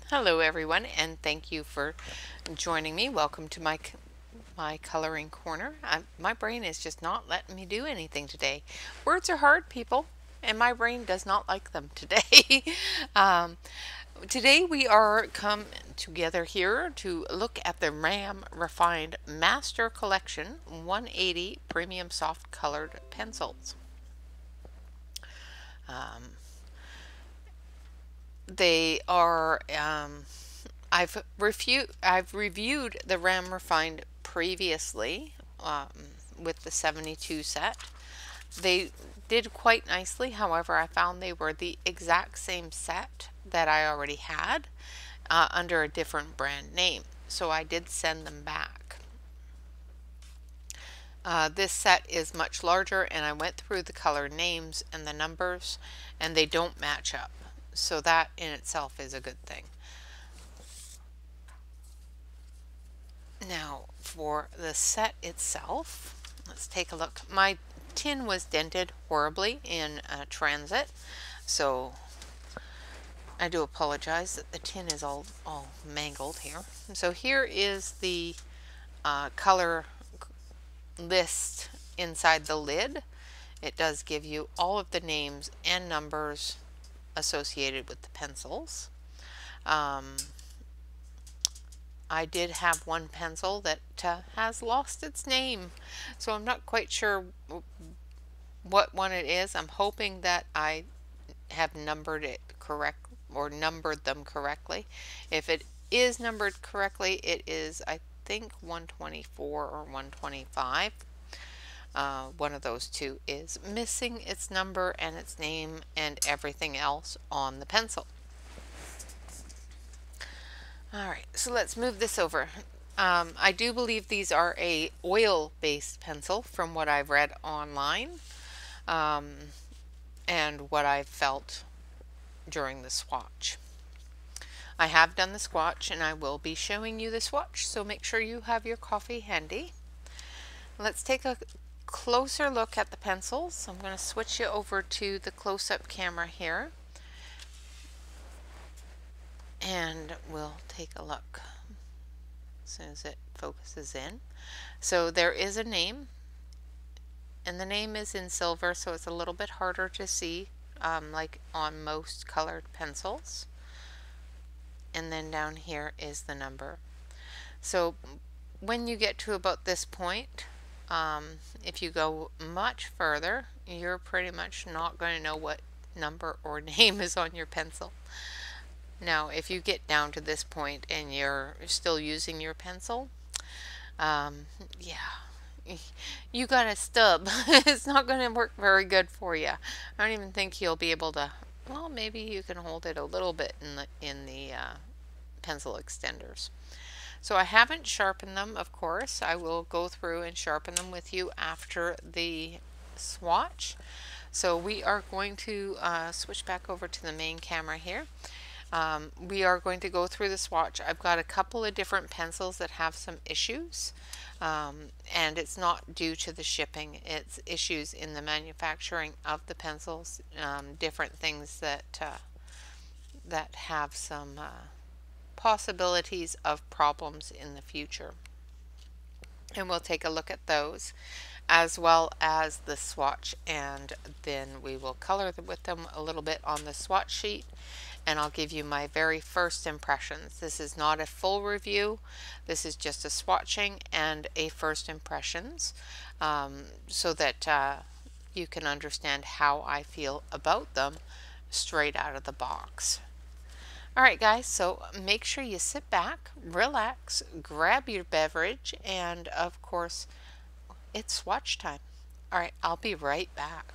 Hello everyone, and thank you for joining me. Welcome to my coloring corner. My brain is just not letting me do anything today. Words are hard, people, and my brain does not like them today. um, Today we are come together here to look at the Raam Refined Master Collection 180 Premium Soft Colored Pencils. They are I've reviewed the Raam Refined previously with the 72 set. They did quite nicely. However, I found they were the exact same set that I already had under a different brand name. So I did send them back. This set is much larger, and I went through the color names and the numbers, and they don't match up. So that in itself is a good thing. Now, for the set itself, let's take a look. My tin was dented horribly in transit, so I do apologize that the tin is all mangled here. So here is the color list inside the lid. It does give you all of the names and numbers associated with the pencils. I did have one pencil that has lost its name, so I'm not quite sure what one it is. I'm hoping that I have numbered it correct or numbered them correctly. If it is numbered correctly, it is, I think, 124 or 125. One of those two is missing its number and its name and everything else on the pencil. All right, so let's move this over. I do believe these are a oil-based pencil from what I've read online and what I've felt during the swatch. I have done the swatch and I will be showing you the swatch, so make sure you have your coffee handy. Let's take a closer look at the pencils. I'm going to switch you over to the close-up camera here, and we'll take a look as soon as it focuses in. So there is a name, and the name is in silver, so it's a little bit harder to see like on most colored pencils. And then down here is the number. So when you get to about this point, if you go much further, you're pretty much not going to know what number or name is on your pencil. Now, if you get down to this point and you're still using your pencil, yeah, you got a stub. It's not going to work very good for you. I don't even think you'll be able to, well, maybe you can hold it a little bit in the pencil extenders. So I haven't sharpened them, of course. I will go through and sharpen them with you after the swatch. So we are going to switch back over to the main camera here. We are going to go through the swatch. I've got a couple of different pencils that have some issues, and it's not due to the shipping. It's issues in the manufacturing of the pencils, different things that that have some possibilities of problems in the future. And we'll take a look at those as well as the swatch, and then we will color with them a little bit on the swatch sheet, and I'll give you my very first impressions. This is not a full review. This is just a swatching and a first impressions, so that you can understand how I feel about them straight out of the box. Alright guys, so make sure you sit back, relax, grab your beverage, and of course, it's swatch time. Alright, I'll be right back.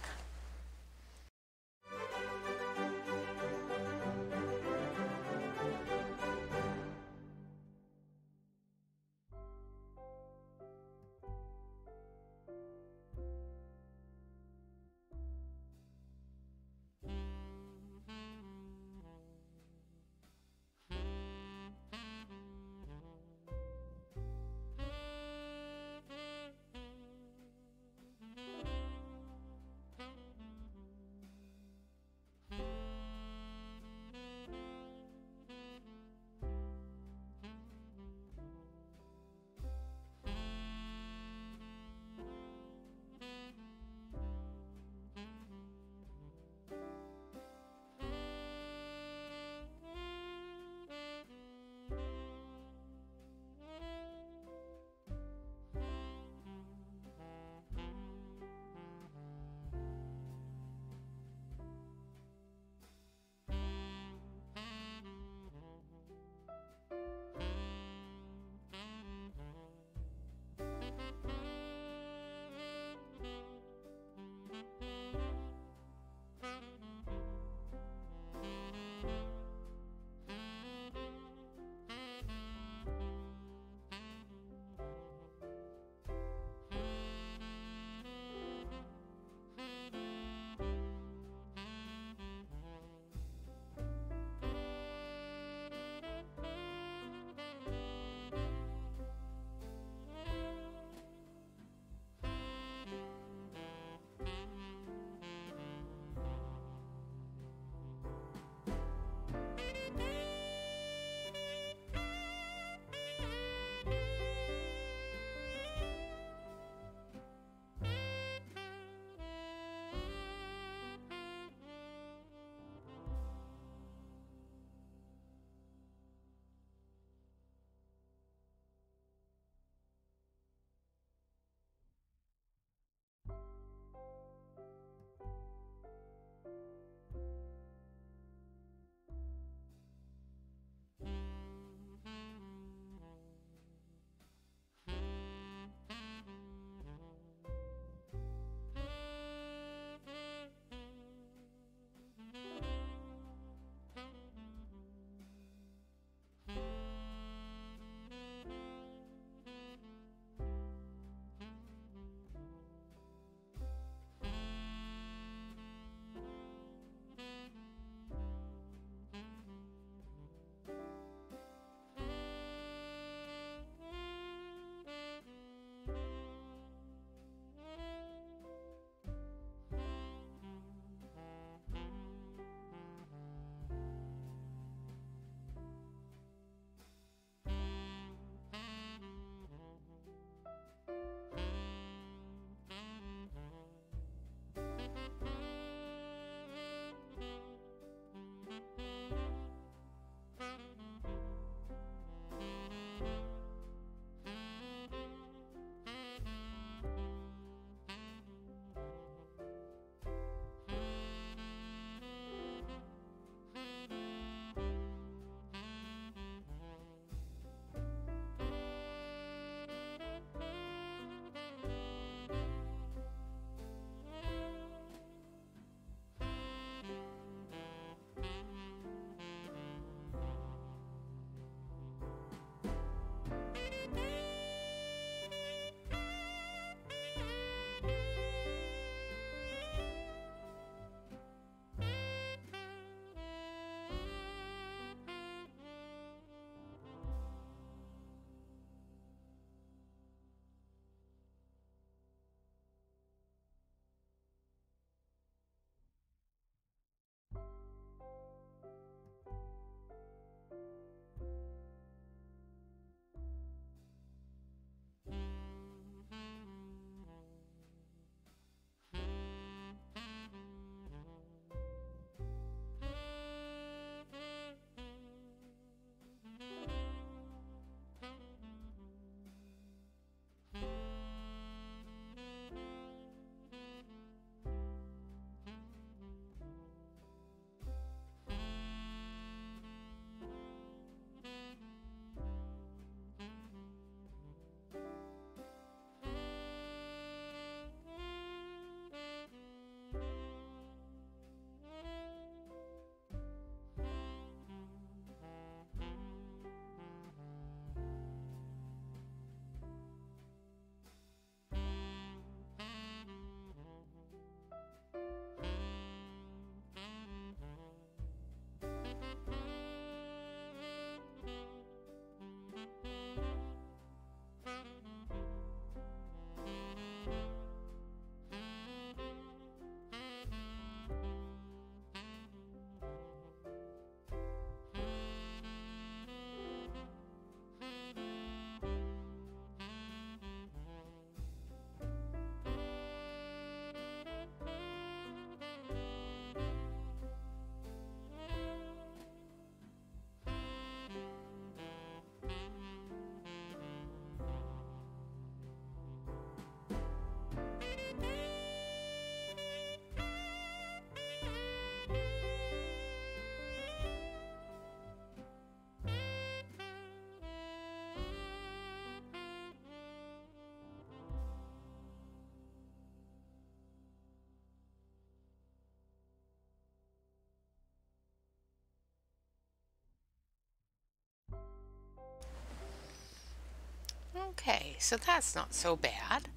Okay, so that's not so bad.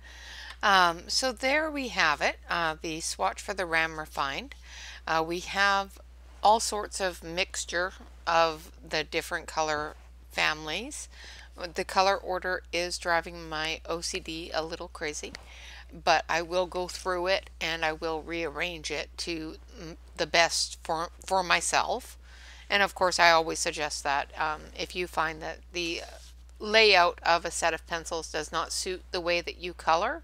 So there we have it, the swatch for the Raam Refined. We have all sorts of mixture of the different color families. The color order is driving my OCD a little crazy, but I will go through it and I will rearrange it to the best for myself. And of course, I always suggest that if you find that the layout of a set of pencils does not suit the way that you color,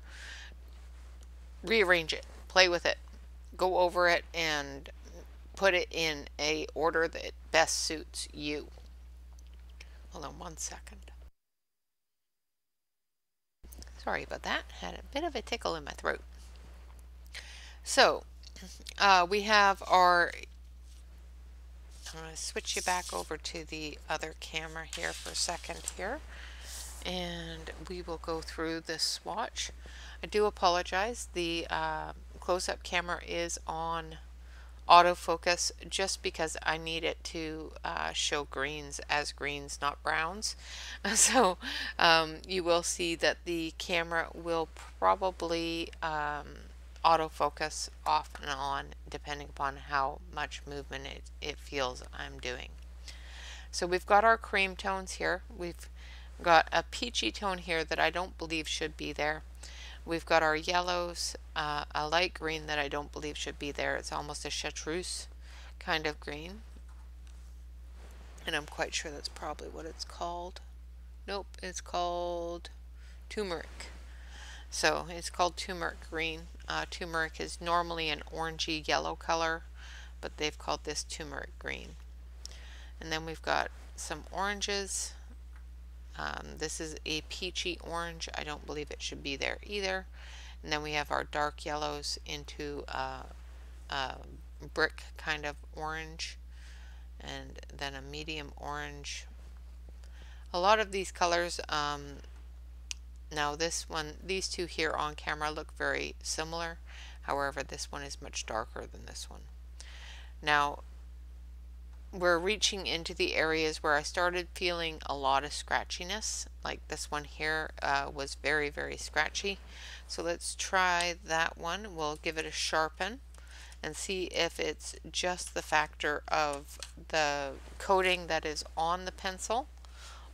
rearrange it, play with it, go over it, and put it in a order that best suits you. Hold on 1 second. Sorry about that. Had a bit of a tickle in my throat. So we have our, I'm going to switch you back over to the other camera here for a second here, and we will go through this swatch. I do apologize. The close-up camera is on autofocus just because I need it to show greens as greens, not browns. So you will see that the camera will probably autofocus off and on depending upon how much movement it feels I'm doing. So we've got our cream tones here. We've got a peachy tone here that I don't believe should be there. We've got our yellows, a light green that I don't believe should be there. It's almost a chartreuse kind of green. And I'm quite sure that's probably what it's called. Nope, it's called turmeric. So it's called turmeric green. Turmeric is normally an orangey yellow color, but they've called this turmeric green. And then we've got some oranges. This is a peachy orange. I don't believe it should be there either. And then we have our dark yellows into a brick kind of orange, and then a medium orange. A lot of these colors, now this one, these two here on camera look very similar. However, this one is much darker than this one. Now, we're reaching into the areas where I started feeling a lot of scratchiness. Like this one here was very, very scratchy. So let's try that one. We'll give it a sharpen and see if it's just the factor of the coating that is on the pencil,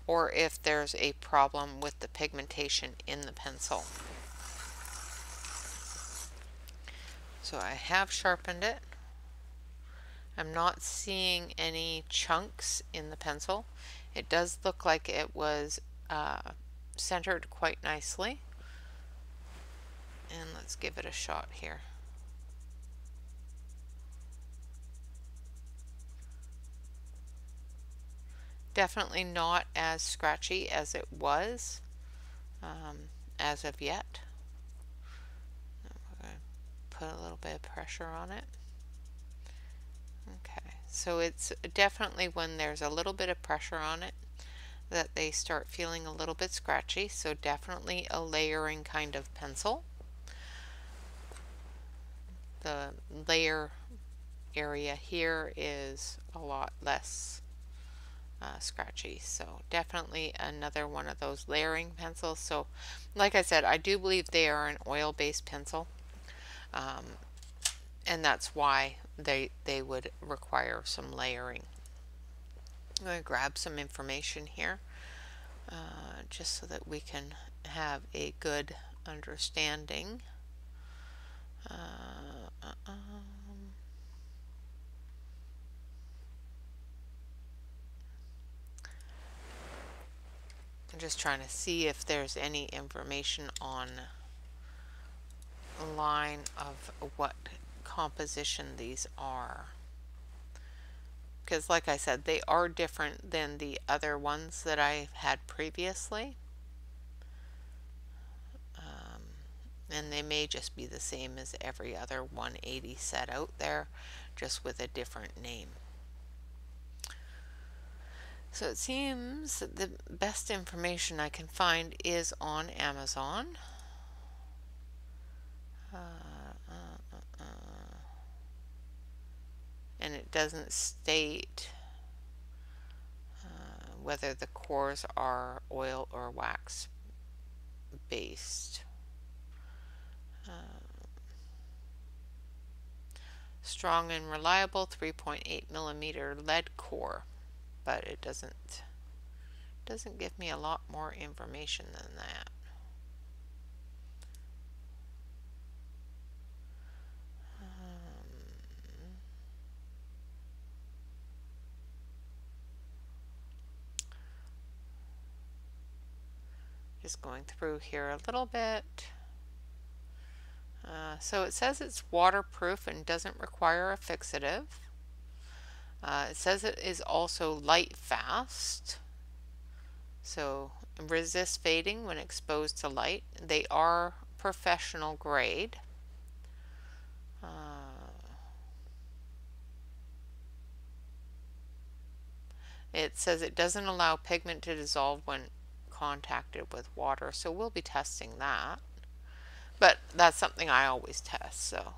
or if there's a problem with the pigmentation in the pencil. So I have sharpened it. I'm not seeing any chunks in the pencil. It does look like it was centered quite nicely. And let's give it a shot here. Definitely not as scratchy as it was as of yet. We're going to put a little bit of pressure on it. Okay, so it's definitely when there's a little bit of pressure on it that they start feeling a little bit scratchy, so definitely a layering kind of pencil. The layer area here is a lot less scratchy, so definitely another one of those layering pencils. So like I said, I do believe they are an oil-based pencil, and that's why they would require some layering. I'm going to grab some information here just so that we can have a good understanding. I'm just trying to see if there's any information on line of what composition these are, because like I said, they are different than the other ones that I had previously, and they may just be the same as every other 180 set out there, just with a different name. So it seems that the best information I can find is on Amazon. And it doesn't state whether the cores are oil or wax based. Strong and reliable 3.8 millimeter lead core, but it doesn't give me a lot more information than that. Just going through here a little bit. So it says it's waterproof and doesn't require a fixative. It says it is also light fast, so resist fading when exposed to light. They are professional grade. It says it doesn't allow pigment to dissolve when contacted with water, so we'll be testing that. But that's something I always test, so.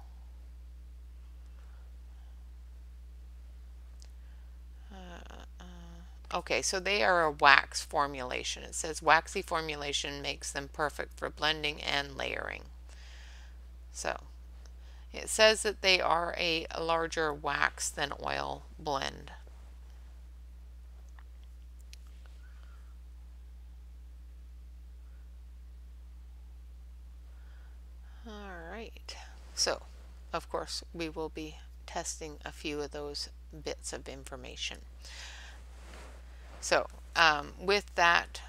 Okay, so they are a wax formulation. It says waxy formulation makes them perfect for blending and layering. So it says that they are a larger wax than oil blend. All right, so of course we will be testing a few of those bits of information. So with that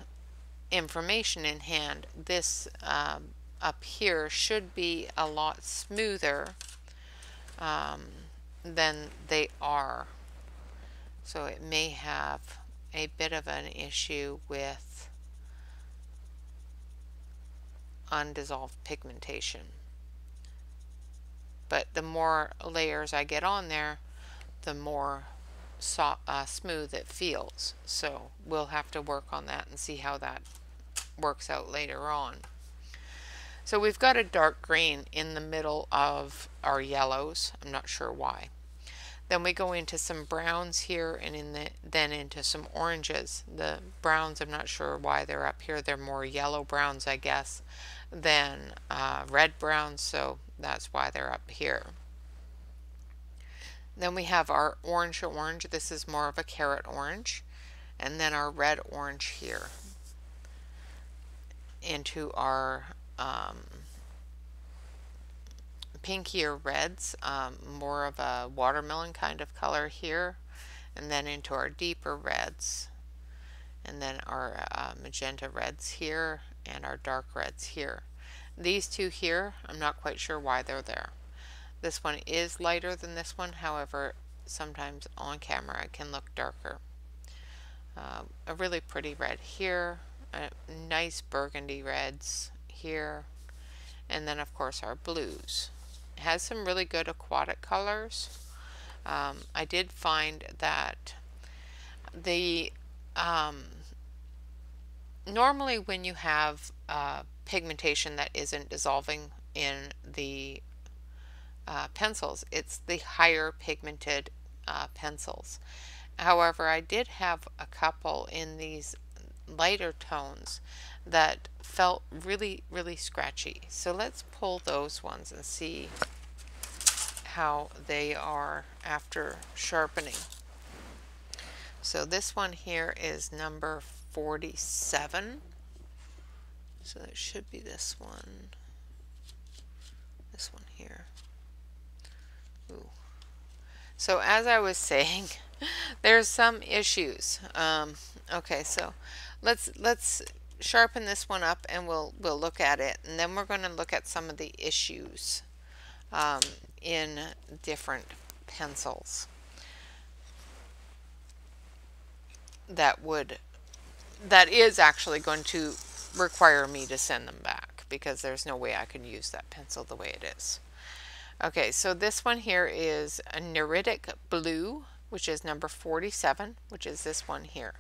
information in hand, this up here should be a lot smoother than they are. So it may have a bit of an issue with undissolved pigmentation. But the more layers I get on there, the more smooth it feels. So we'll have to work on that and see how that works out later on. So we've got a dark green in the middle of our yellows. I'm not sure why. Then we go into some browns here and then into some oranges. The browns, I'm not sure why they're up here. They're more yellow browns, I guess, than red browns, so that's why they're up here. Then we have our orange. This is more of a carrot orange. And then our red orange here into our pinkier reds, more of a watermelon kind of color here, and then into our deeper reds, and then our magenta reds here, and our dark reds here. These two here, I'm not quite sure why they're there. This one is lighter than this one, however, sometimes on camera it can look darker. A really pretty red here, nice burgundy reds here, and then of course our blues. It has some really good aquatic colors. I did find that the normally when you have pigmentation that isn't dissolving in the pencils, it's the higher pigmented pencils. However, I did have a couple in these lighter tones that felt really scratchy. So let's pull those ones and see how they are after sharpening. So this one here is number 47. So it should be this one. This one here. Ooh. So as I was saying, there's some issues. Okay, so let's sharpen this one up and we'll look at it, and then we're going to look at some of the issues in different pencils that is actually going to require me to send them back, because there's no way I could use that pencil the way it is. Okay, so this one here is a Neritic Blue, which is number 47, which is this one here.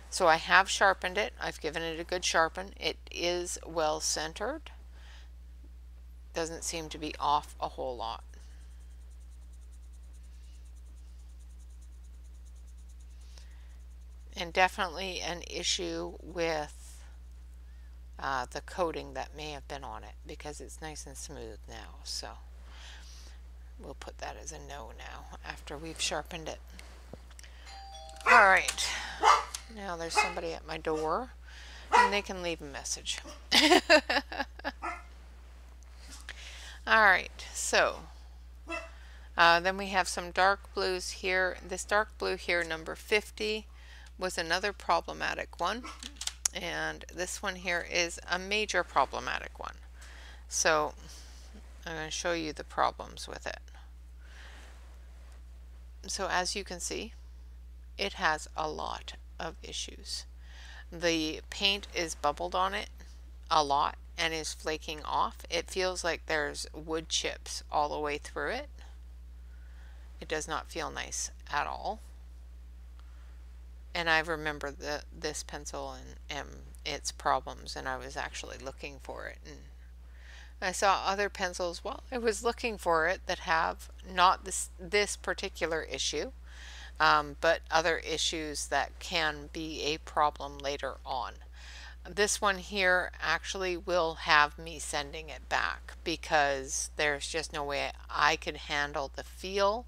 So I have sharpened it. I've given it a good sharpen. It is well centered. Doesn't seem to be off a whole lot. And definitely an issue with the coating that may have been on it, because it's nice and smooth now. So we'll put that as a no now after we've sharpened it. All right, now there's somebody at my door and they can leave a message. All right, so then we have some dark blues here. This dark blue here, number 50, was another problematic one. And this one here is a major problematic one. So I'm going to show you the problems with it. So as you can see, it has a lot of issues. The paint is bubbled on it a lot and is flaking off. It feels like there's wood chips all the way through it. It does not feel nice at all. And I remember this pencil and its problems, and I was actually looking for it. And I saw other pencils while I was looking for it that have not this particular issue, but other issues that can be a problem later on. This one here actually will have me sending it back because there's just no way I could handle the feel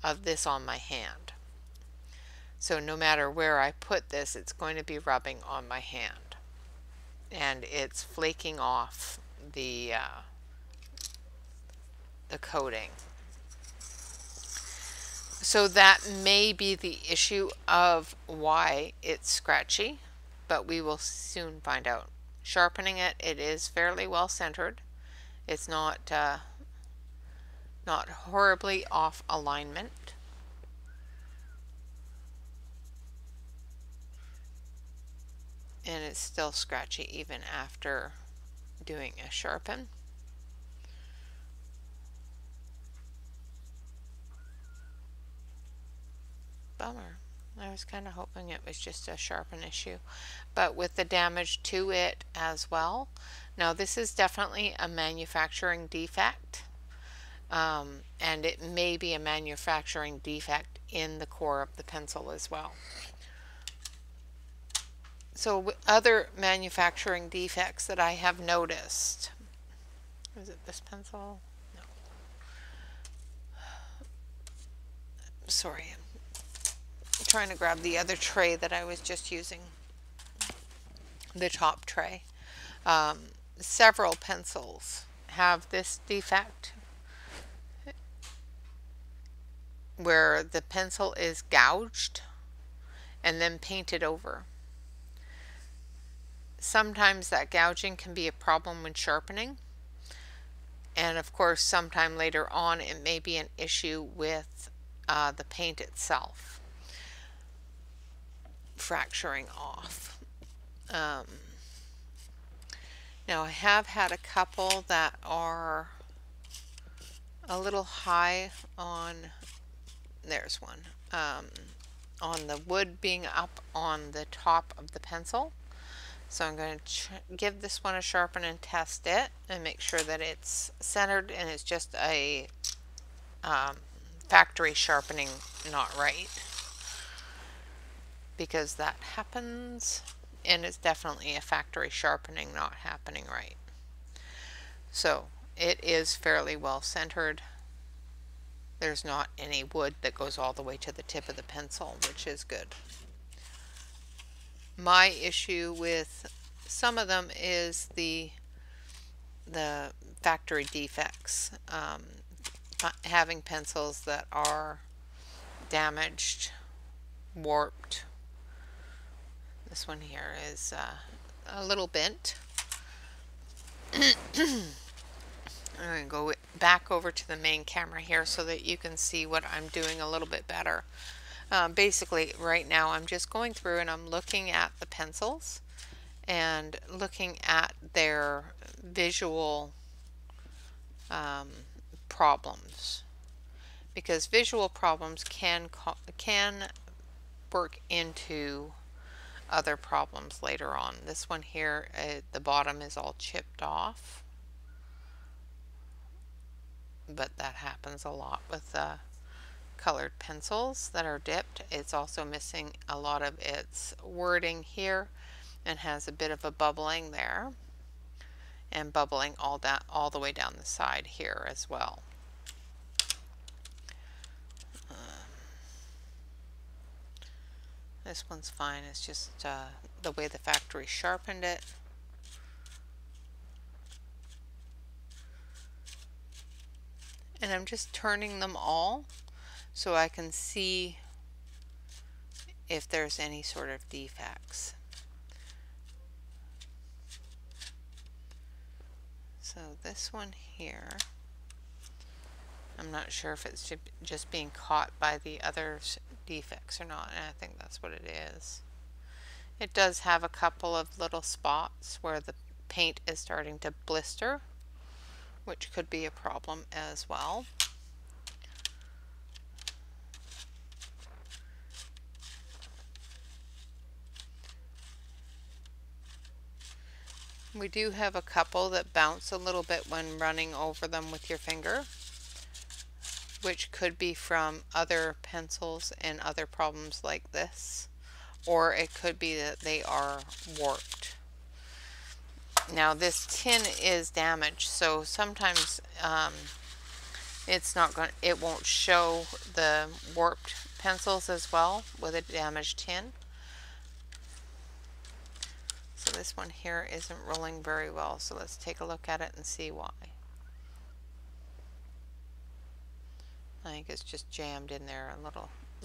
of this on my hand. So no matter where I put this, it's going to be rubbing on my hand, and it's flaking off the coating. So that may be the issue of why it's scratchy, but we will soon find out. Sharpening it, it is fairly well centered. It's not horribly off alignment. And it's still scratchy even after doing a sharpen. Bummer. I was kind of hoping it was just a sharpen issue, but with the damage to it as well. Now this is definitely a manufacturing defect, and it may be a manufacturing defect in the core of the pencil as well. So other manufacturing defects that I have noticed, is it this pencil? No. Sorry, I'm trying to grab the other tray that I was just using, the top tray. Several pencils have this defect where the pencil is gouged and then painted over. Sometimes that gouging can be a problem when sharpening, and of course sometime later on it may be an issue with the paint itself fracturing off. Now I have had a couple that are a little high on, there's one, on the wood being up on the top of the pencil. So I'm going to give this one a sharpen and test it and make sure that it's centered and it's just a factory sharpening not right, because that happens, and it's definitely a factory sharpening not happening right. So it is fairly well centered. There's not any wood that goes all the way to the tip of the pencil, which is good. My issue with some of them is the factory defects. Having pencils that are damaged, warped. This one here is a little bent. I'm going to go back over to the main camera here so that you can see what I'm doing a little bit better. Basically right now I'm just going through and I'm looking at the pencils and looking at their visual problems, because visual problems can work into other problems later on. This one here, the bottom is all chipped off, but that happens a lot with colored pencils that are dipped. It's also missing a lot of its wording here, and has a bit of a bubbling there, and bubbling all the way down the side here as well. This one's fine. It's just the way the factory sharpened it. And I'm just turning them all so I can see if there's any sort of defects. So this one here, I'm not sure if it's just being caught by the other defects or not, and I think that's what it is. It does have a couple of little spots where the paint is starting to blister, which could be a problem as well. We do have a couple that bounce a little bit when running over them with your finger, which could be from other pencils and other problems like this, or it could be that they are warped. Now this tin is damaged, so sometimes it won't show the warped pencils as well with a damaged tin. So this one here isn't rolling very well, so let's take a look at it and see why. I think it's just jammed in there a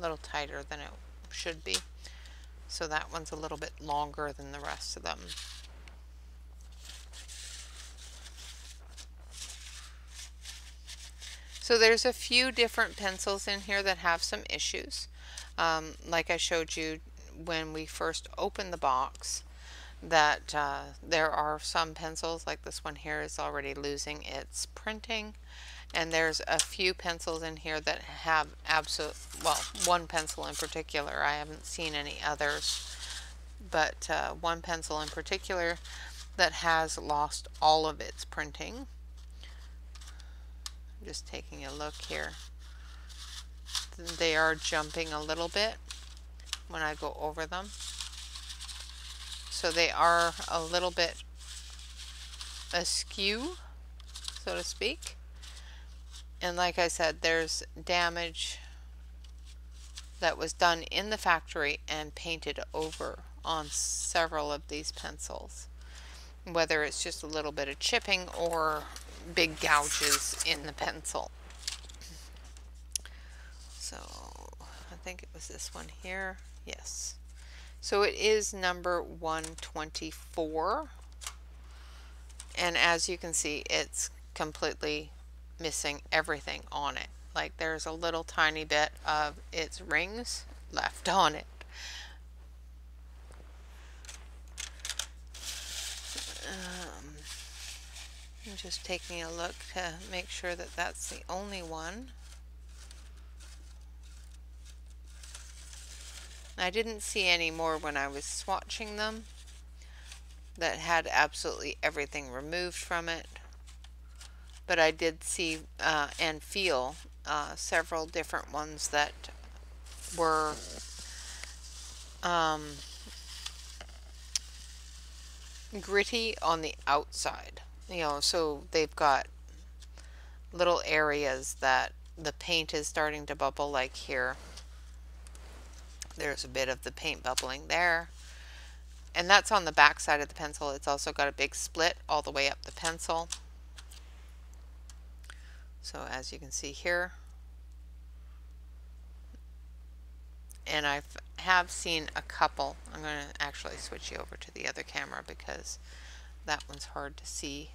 little tighter than it should be. So that one's a little bit longer than the rest of them. So there's a few different pencils in here that have some issues. Like I showed you when we first opened the box, that there are some pencils, like this one here is already losing its printing, and there's a few pencils in here that have one pencil in particular, I haven't seen any others, but one pencil in particular that has lost all of its printing. I'm just taking a look here. They are jumping a little bit when I go over them. So they are a little bit askew, so to speak. And like I said, there's damage that was done in the factory and painted over on several of these pencils. Whether it's just a little bit of chipping or big gouges in the pencil. So I think it was this one here. Yes. So it is number 124, and as you can see, it's completely missing everything on it. Like there's a little tiny bit of its rings left on it. I'm just taking a look to make sure that that's the only one. I didn't see any more when I was swatching them that had absolutely everything removed from it, but I did see and feel several different ones that were gritty on the outside, so they've got little areas that the paint is starting to bubble, like here. There's a bit of the paint bubbling there, and that's on the back side of the pencil. It's also got a big split all the way up the pencil. So as you can see here, and I have seen a couple. I'm going to actually switch you over to the other camera because that one's hard to see.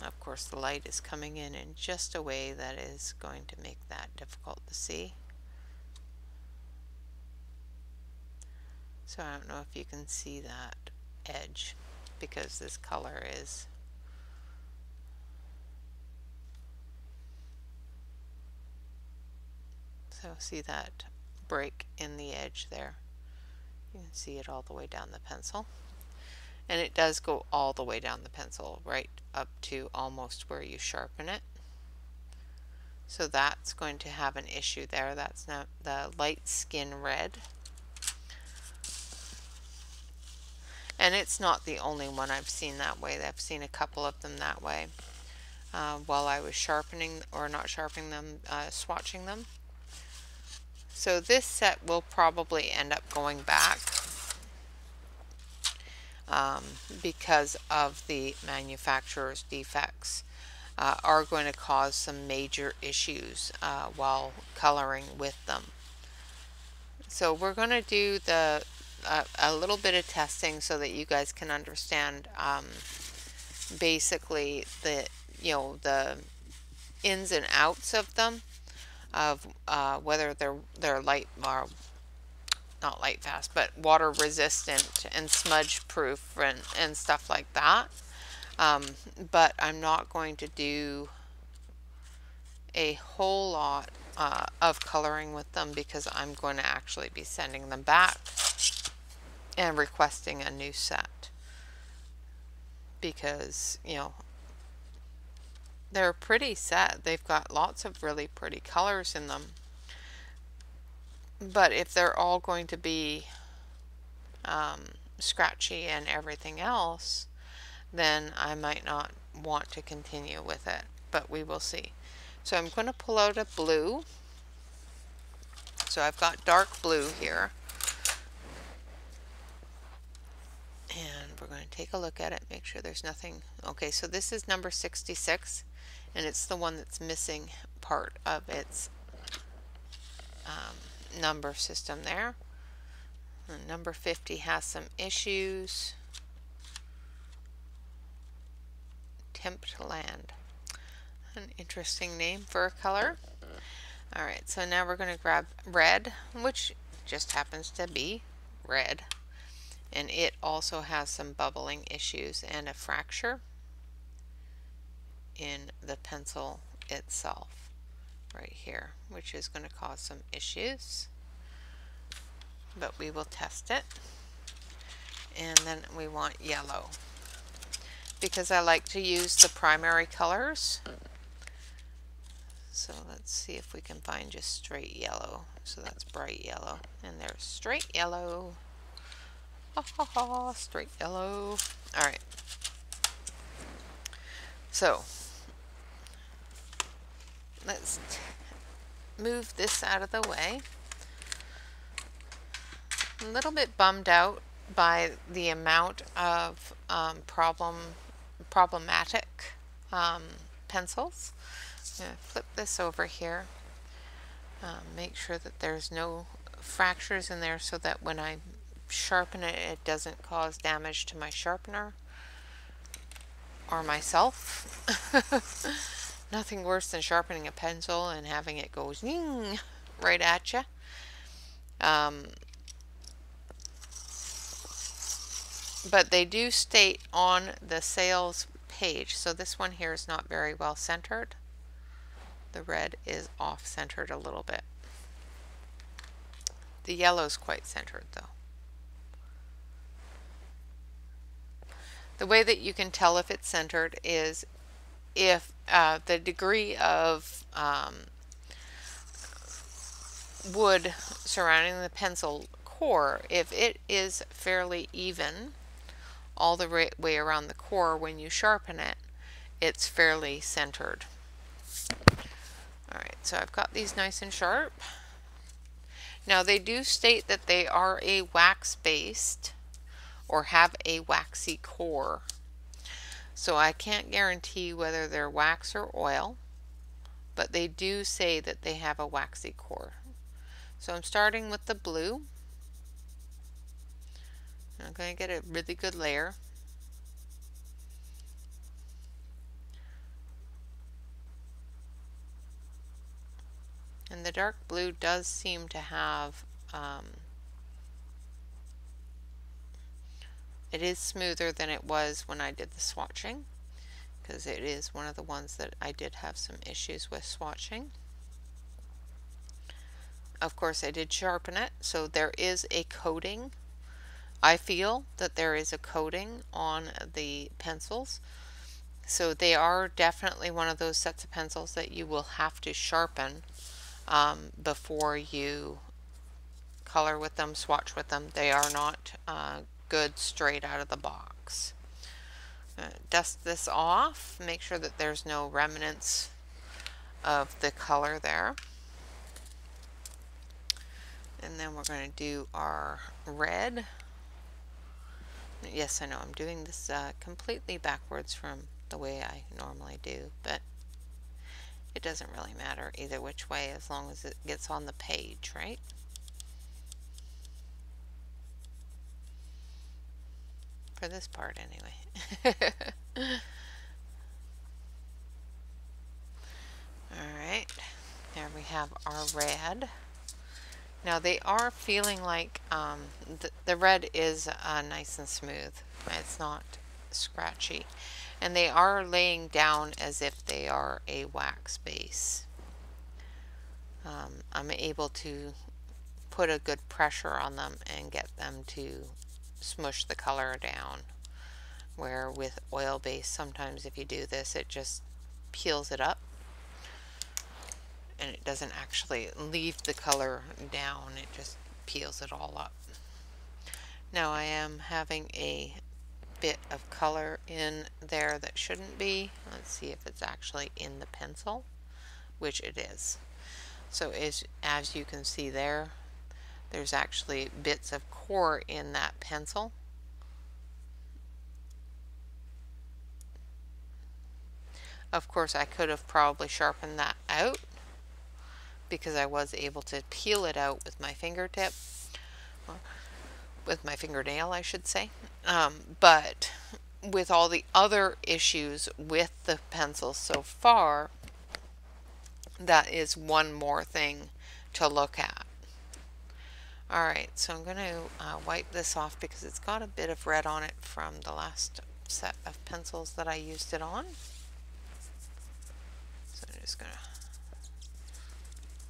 Of course, the light is coming in just a way that is going to make that difficult to see. So I don't know if you can see that edge because this color is so see that break in the edge there. You can see it all the way down the pencil, and it does go all the way down the pencil right up to almost where you sharpen it. So that's going to have an issue there. That's not the light skin red. And it's not the only one I've seen that way. I've seen a couple of them that way while I was sharpening, or not sharpening them, swatching them. So this set will probably end up going back because of the manufacturer's defects. Are going to cause some major issues while coloring with them. So we're going to do a little bit of testing so that you guys can understand basically the ins and outs of them, of whether they're light, or not light fast, but water resistant and smudge proof and stuff like that. But I'm not going to do a whole lot of coloring with them because I'm going to actually be sending them back and requesting a new set, because they're a pretty set. They've got lots of really pretty colors in them, but if they're all going to be scratchy and everything else, then I might not want to continue with it, but we will see. So I'm going to pull out a blue. So I've got dark blue here, and we're going to take a look at it, make sure there's nothing. Okay, so this is number 66, and it's the one that's missing part of its number system there. And number 50 has some issues. Tempt Land, an interesting name for a color. Alright, so now we're going to grab red, which just happens to be red, and it also has some bubbling issues and a fracture in the pencil itself right here, which is going to cause some issues, but we will test it. And then we want yellow, because I like to use the primary colors. So let's see if we can find just straight yellow. So that's bright yellow, and there's straight yellow. Ha ha ha, straight yellow. Alright. So let's move this out of the way. A little bit bummed out by the amount of problematic pencils. I'm going to flip this over here, make sure that there's no fractures in there so that when I sharpen it, it doesn't cause damage to my sharpener or myself. Nothing worse than sharpening a pencil and having it go zing right at you. But they do state on the sales page, so this one here is not very well centered. The red is off centered a little bit. The yellow is quite centered though. The way that you can tell if it's centered is if the degree of wood surrounding the pencil core, if it is fairly even all the way around the core when you sharpen it, it's fairly centered. Alright, so I've got these nice and sharp. Now they do state that they are a wax based or have a waxy core. So I can't guarantee whether they're wax or oil, but they do say that they have a waxy core. So I'm starting with the blue. I'm going to get a really good layer. And the dark blue does seem to have, it is smoother than it was when I did the swatching, because it is one of the ones that I did have some issues with swatching. Of course I did sharpen it, so there is a coating. I feel that there is a coating on the pencils. So they are definitely one of those sets of pencils that you will have to sharpen before you color with them, swatch with them. They are not good straight out of the box. Dust this off, make sure that there's no remnants of the color there. And then we're going to do our red. Yes, I know I'm doing this completely backwards from the way I normally do, but it doesn't really matter either which way as long as it gets on the page, right? For this part anyway. Alright, there we have our red. Now they are feeling like the red is nice and smooth. It's not scratchy. And they are laying down as if they are a wax base. I'm able to put a good pressure on them and get them to smush the color down. Where with oil base, sometimes if you do this, it just peels it up. And it doesn't actually leave the color down, it just peels it all up. Now I am having a bit of color in there that shouldn't be. Let's see if it's actually in the pencil, which it is. So as you can see there, there's actually bits of core in that pencil. Of course, I could have probably sharpened that out, because I was able to peel it out with my fingertip, or with my fingernail I should say, but with all the other issues with the pencil so far, that is one more thing to look at. Alright, so I'm going to wipe this off because it's got a bit of red on it from the last set of pencils that I used it on. So I'm just going to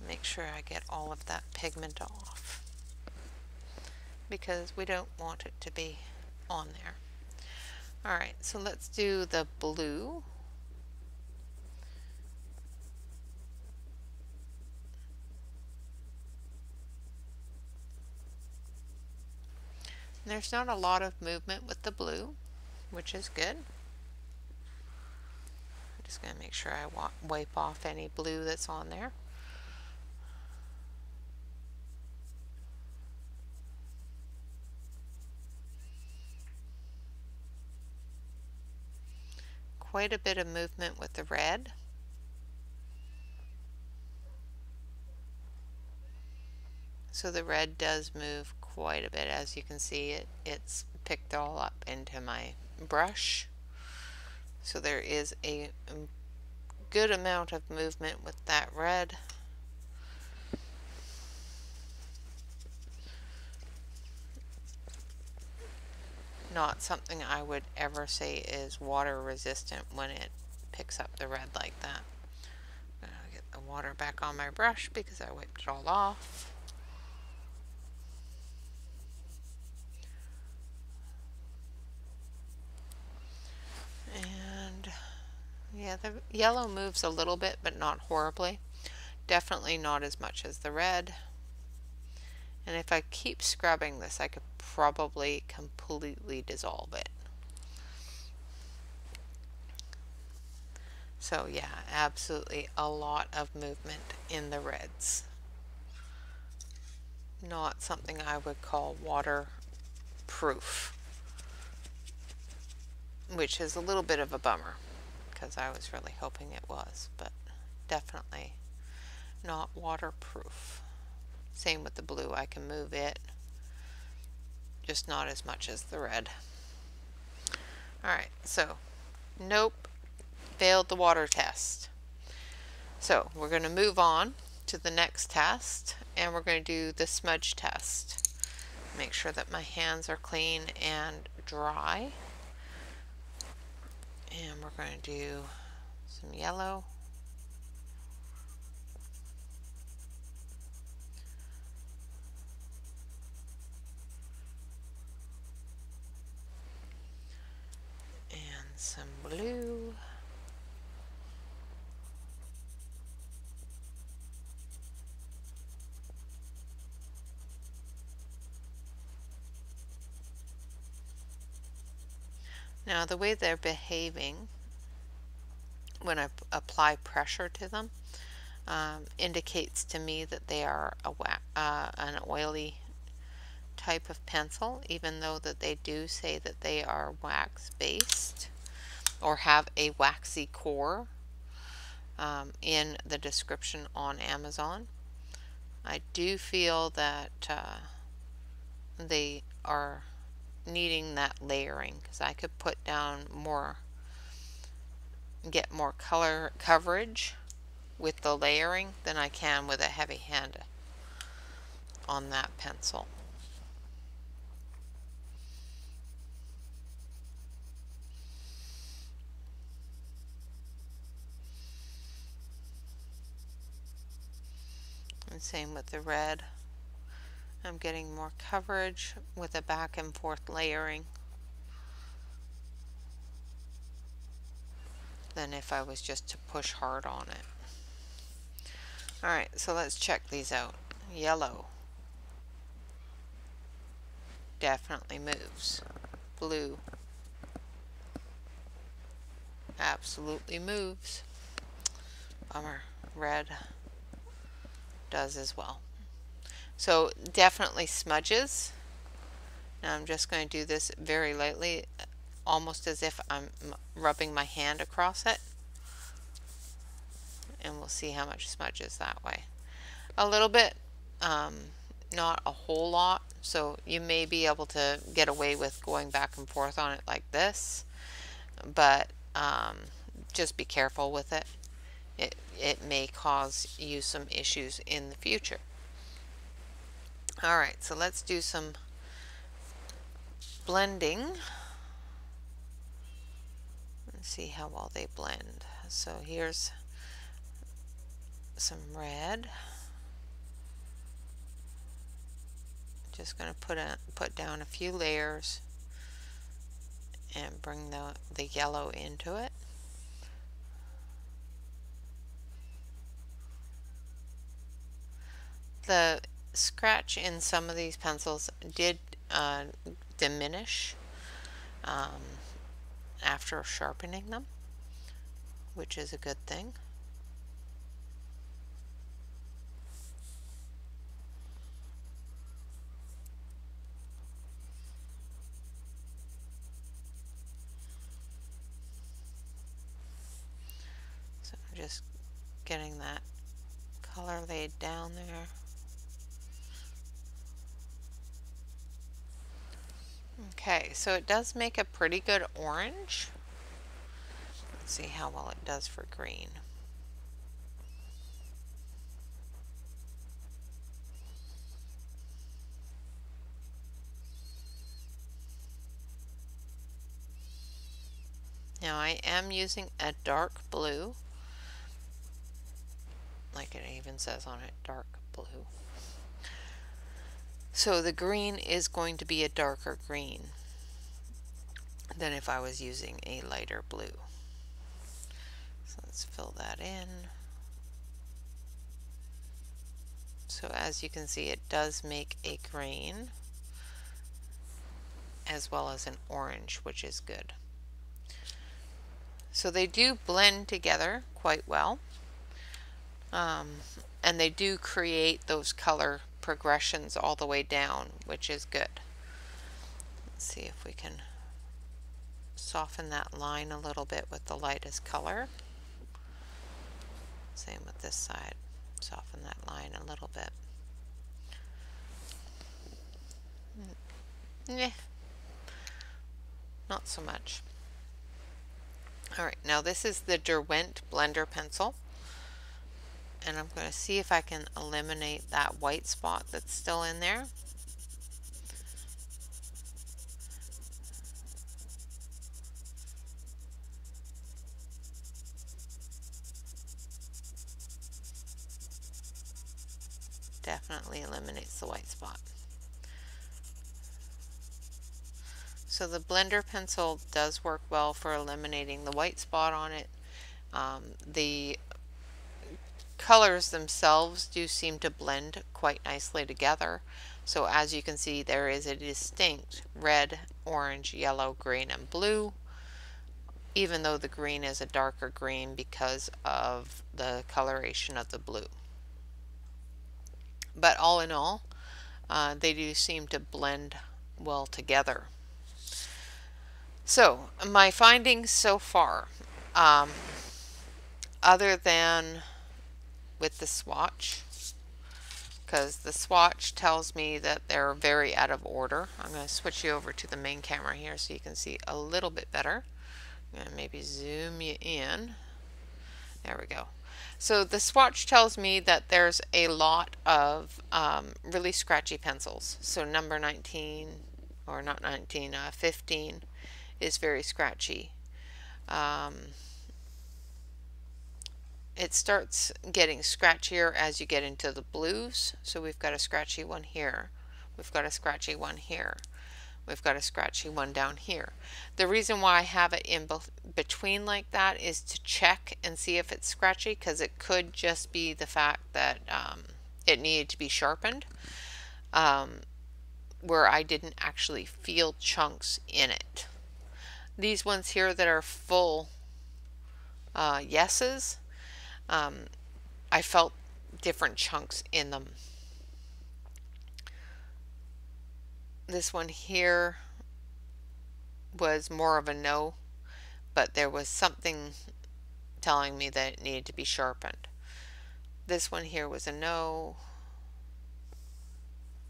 make sure I get all of that pigment off, because we don't want it to be on there. Alright, so let's do the blue. There's not a lot of movement with the blue, which is good. I'm just going to make sure I wipe off any blue that's on there. Quite a bit of movement with the red. So the red does move quite a bit. As you can see, it's picked all up into my brush. So there is a good amount of movement with that red. Not something I would ever say is water resistant when it picks up the red like that. I'm going to get the water back on my brush because I wiped it all off. And yeah, the yellow moves a little bit, but not horribly. Definitely not as much as the red. And if I keep scrubbing this, I could probably completely dissolve it. So yeah, absolutely a lot of movement in the reds. Not something I would call waterproof, which is a little bit of a bummer because I was really hoping it was, but definitely not waterproof. Same with the blue, I can move it, just not as much as the red. Alright, so nope, failed the water test. So we're going to move on to the next test, and we're going to do the smudge test. Make sure that my hands are clean and dry. And we're going to do some yellow. And some blue. Now the way they're behaving when I apply pressure to them indicates to me that they are an oily type of pencil, even though that they do say that they are wax based or have a waxy core in the description on Amazon. I do feel that they are needing that layering, because I could put down more, get more color coverage with the layering than I can with a heavy hand on that pencil. And same with the red. I'm getting more coverage with a back and forth layering than if I was just to push hard on it. Alright, so let's check these out. Yellow definitely moves. Blue absolutely moves. Bummer. Red does as well. So definitely smudges. Now I'm just going to do this very lightly, almost as if I'm rubbing my hand across it, and we'll see how much smudges that way. A little bit, not a whole lot, so you may be able to get away with going back and forth on it like this, but just be careful with it. It may cause you some issues in the future. Alright, so let's do some blending and see how well they blend. So here's some red. Just going to put down a few layers and bring the yellow into it. The scratch in some of these pencils did diminish after sharpening them, which is a good thing. So I'm just getting that color laid down there. Okay, so it does make a pretty good orange. Let's see how well it does for green. Now I am using a dark blue, like it even says on it, dark blue. So the green is going to be a darker green than if I was using a lighter blue. So let's fill that in. So as you can see, it does make a green as well as an orange, which is good. So they do blend together quite well, and they do create those color progressions all the way down, which is good. Let's see if we can soften that line a little bit with the lightest color. Same with this side. Soften that line a little bit. Yeah, not so much. Alright, now this is the Derwent blender pencil, and I'm going to see if I can eliminate that white spot that's still in there. Definitely eliminates the white spot. So the blender pencil does work well for eliminating the white spot on it. The colors themselves do seem to blend quite nicely together. So as you can see, there is a distinct red, orange, yellow, green, and blue. even though the green is a darker green because of the coloration of the blue. But all in all, they do seem to blend well together. So my findings so far, other than with the swatch, because the swatch tells me that they're very out of order. I'm going to switch you over to the main camera here so you can see a little bit better. I'm going to maybe zoom you in. There we go. So the swatch tells me that there's a lot of really scratchy pencils. So number 19, or not 19, 15 is very scratchy. It starts getting scratchier as you get into the blues. So we've got a scratchy one here. We've got a scratchy one here. We've got a scratchy one down here. The reason why I have it in between like that is to check and see if it's scratchy, because it could just be the fact that it needed to be sharpened, where I didn't actually feel chunks in it. These ones here that are full yeses, I felt different chunks in them. This one here was more of a no, but there was something telling me that it needed to be sharpened. This one here was a no,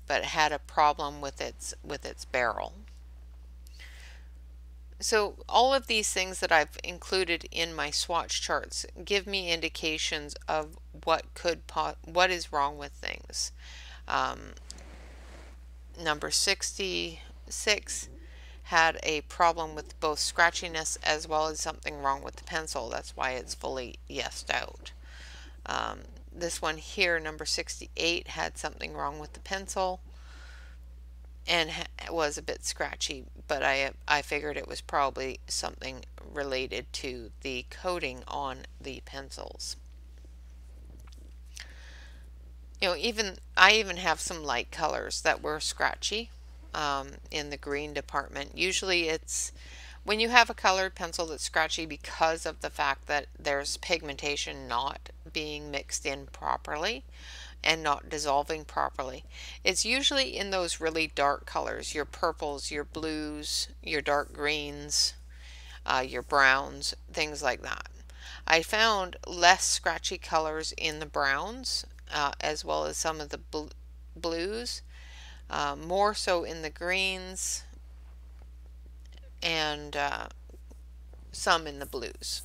but it had a problem with its barrel. So all of these things that I've included in my swatch charts give me indications of what is wrong with things. Number 66 had a problem with both scratchiness as well as something wrong with the pencil. That's why it's fully yesed out. This one here, number 68, had something wrong with the pencil and was a bit scratchy, but I figured it was probably something related to the coating on the pencils. You know, I even have some light colors that were scratchy in the green department. Usually it's when you have a colored pencil that's scratchy because of the fact that there's pigmentation not being mixed in properly and not dissolving properly. It's usually in those really dark colors, your purples, your blues, your dark greens, your browns, things like that. I found less scratchy colors in the browns as well as some of the blues, more so in the greens and some in the blues.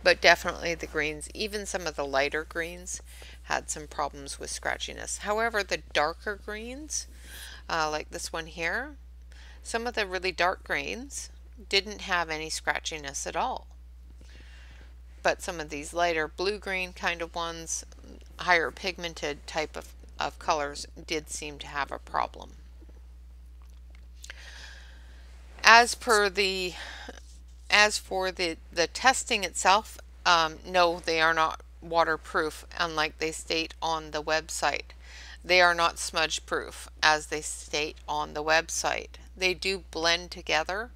But definitely the greens, even some of the lighter greens, had some problems with scratchiness. However, the darker greens, like this one here, some of the really dark greens didn't have any scratchiness at all. But some of these lighter blue-green kind of ones, higher pigmented type of colors, did seem to have a problem. As for the testing itself, no, they are not waterproof, unlike they state on the website. They are not smudge proof, as they state on the website. They do blend together,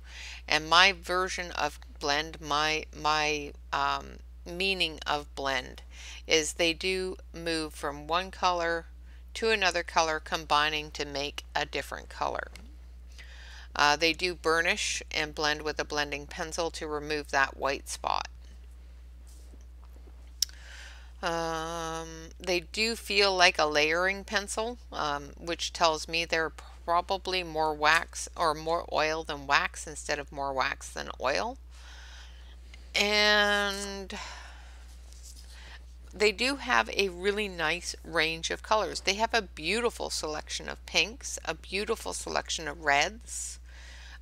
and my version of blend, my meaning of blend, is they do move from one color to another color, combining to make a different color. They do burnish and blend with a blending pencil to remove that white spot. They do feel like a layering pencil, which tells me they're probably more wax or more oil than wax instead of more wax than oil. And they do have a really nice range of colors. They have a beautiful selection of pinks, a beautiful selection of reds,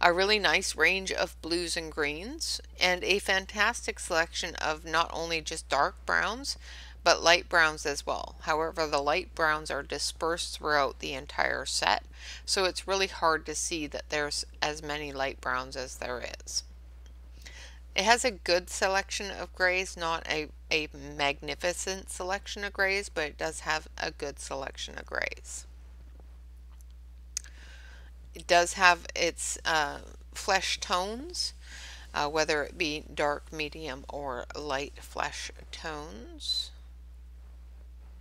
a really nice range of blues and greens, and a fantastic selection of not only just dark browns, but light browns as well. However, the light browns are dispersed throughout the entire set, so it's really hard to see that there's as many light browns as there is. It has a good selection of grays, not a magnificent selection of grays, but it does have a good selection of grays. It does have its flesh tones. whether it be dark, medium, or light flesh tones.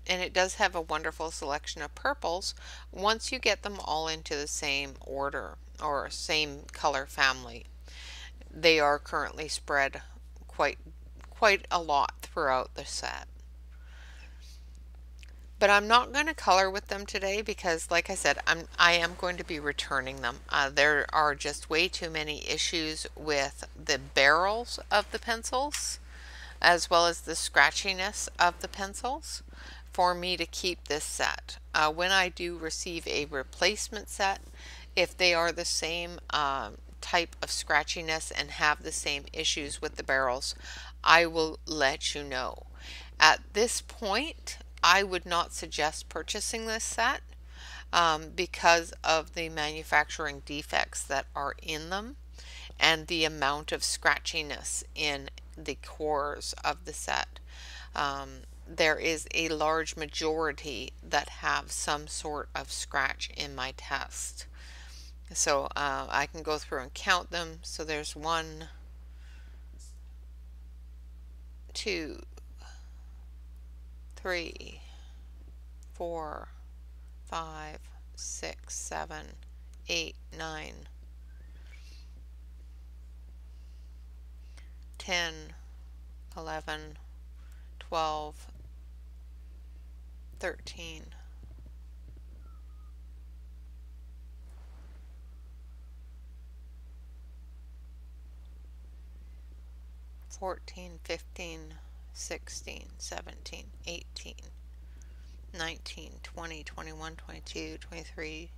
And it does have a wonderful selection of purples once you get them all into the same order or same color family. They are currently spread quite a lot throughout the set. But I'm not going to color with them today because, like I said, I am going to be returning them. There are just way too many issues with the barrels of the pencils, as well as the scratchiness of the pencils, for me to keep this set. When I do receive a replacement set, if they are the same type of scratchiness and have the same issues with the barrels, I will let you know. At this point, I would not suggest purchasing this set because of the manufacturing defects that are in them and the amount of scratchiness in the cores of the set. There is a large majority that have some sort of scratch in my test. So I can go through and count them. So there's 1, 2, 3, 4, 5, 6, 7, 8, 9, 10, 11, 12, 13, 14, 15, 16, 17, 18, 19, 20, 21, 22, 23,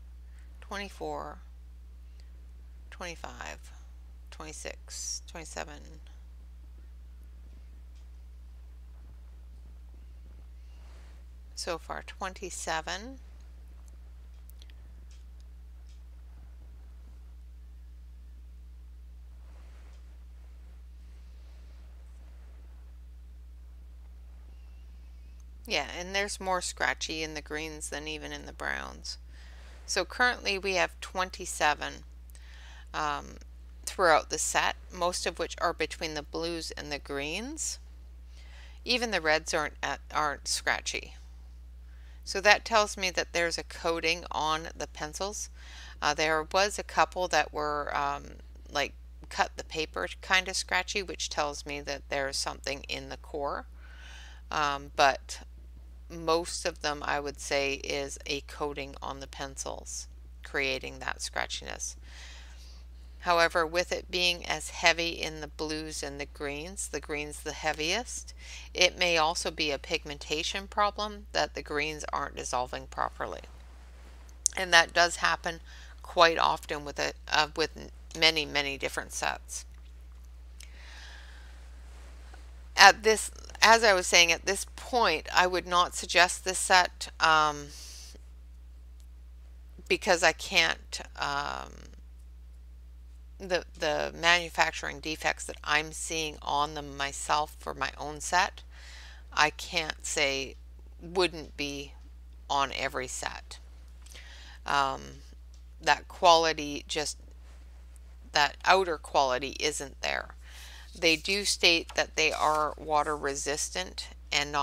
24, 25, 26, 27, so far 27, yeah, and there's more scratchy in the greens than even in the browns. So currently we have 27 throughout the set, most of which are between the blues and the greens. Even the reds aren't scratchy. So that tells me that there's a coating on the pencils. There was a couple that were like cut the paper kind of scratchy, which tells me that there's something in the core. But most of them, I would say, is a coating on the pencils creating that scratchiness. However, with it being as heavy in the blues and the greens the heaviest, it may also be a pigmentation problem that the greens aren't dissolving properly. And that does happen quite often with many different sets. As I was saying, at this point, I would not suggest this set because I can't. The manufacturing defects that I'm seeing on them myself for my own set, I can't say wouldn't be on every set. That quality, just that outer quality isn't there. They do state that they are water resistant and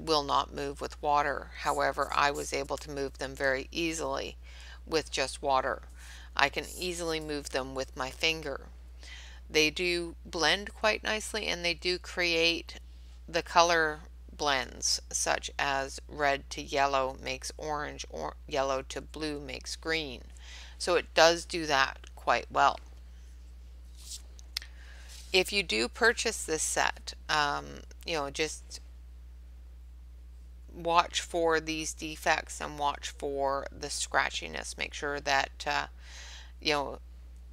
will not move with water. However, I was able to move them very easily with just water. I can easily move them with my finger. They do blend quite nicely, and they do create the color blends, such as red to yellow makes orange, or yellow to blue makes green. So it does do that quite well. If you do purchase this set, just watch for these defects and watch for the scratchiness. Make sure that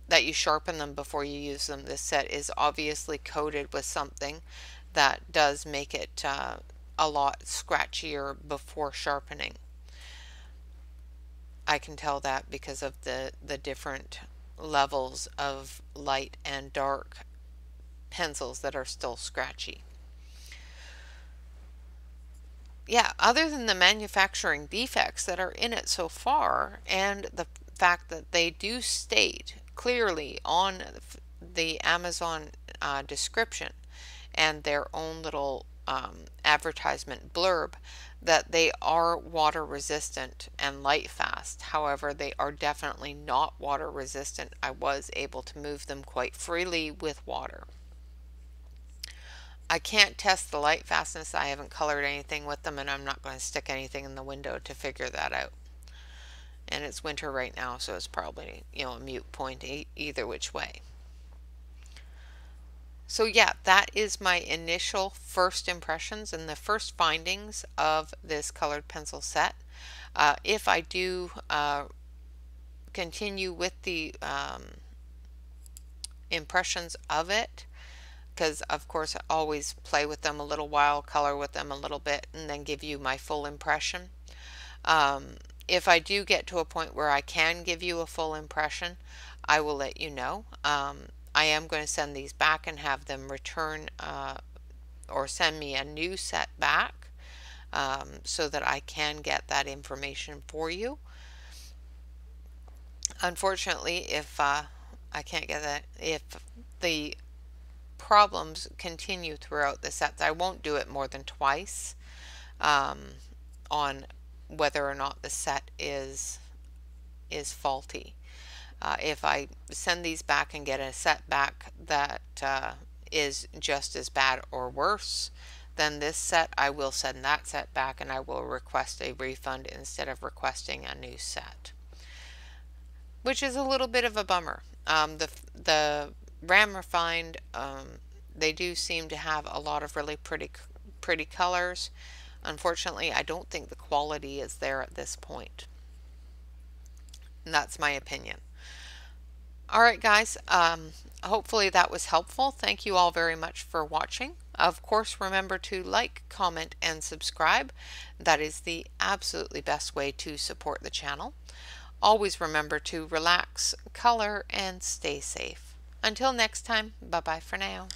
that you sharpen them before you use them. This set is obviously coated with something that does make it a lot scratchier before sharpening. I can tell that because of the different levels of light and dark pencils that are still scratchy. Yeah, other than the manufacturing defects that are in it so far, and the fact that they do state clearly on the Amazon description and their own little advertisement blurb that they are water resistant and light fast. However, they are definitely not water resistant. I was able to move them quite freely with water. I can't test the light fastness. I haven't colored anything with them, and I'm not going to stick anything in the window to figure that out. And it's winter right now, so it's probably, a moot point either which way. So yeah, that is my initial first impressions and the first findings of this colored pencil set. If I do continue with the impressions of it, because of course I always play with them a little while, color with them a little bit, and then give you my full impression. If I do get to a point where I can give you a full impression, I will let you know. I am going to send these back and have them return or send me a new set back so that I can get that information for you. Unfortunately, if I can't get that, if the problems continue throughout the sets, I won't do it more than twice on whether or not the set is faulty. If I send these back and get a set back that is just as bad or worse than this set, I will send that set back and I will request a refund instead of requesting a new set, which is a little bit of a bummer. The Raam Refined, they do seem to have a lot of really pretty colors. Unfortunately, I don't think the quality is there at this point. And that's my opinion. Alright guys, hopefully that was helpful. Thank you all very much for watching. Of course, remember to like, comment, and subscribe. That is the absolutely best way to support the channel. Always remember to relax, color, and stay safe. Until next time, bye-bye for now.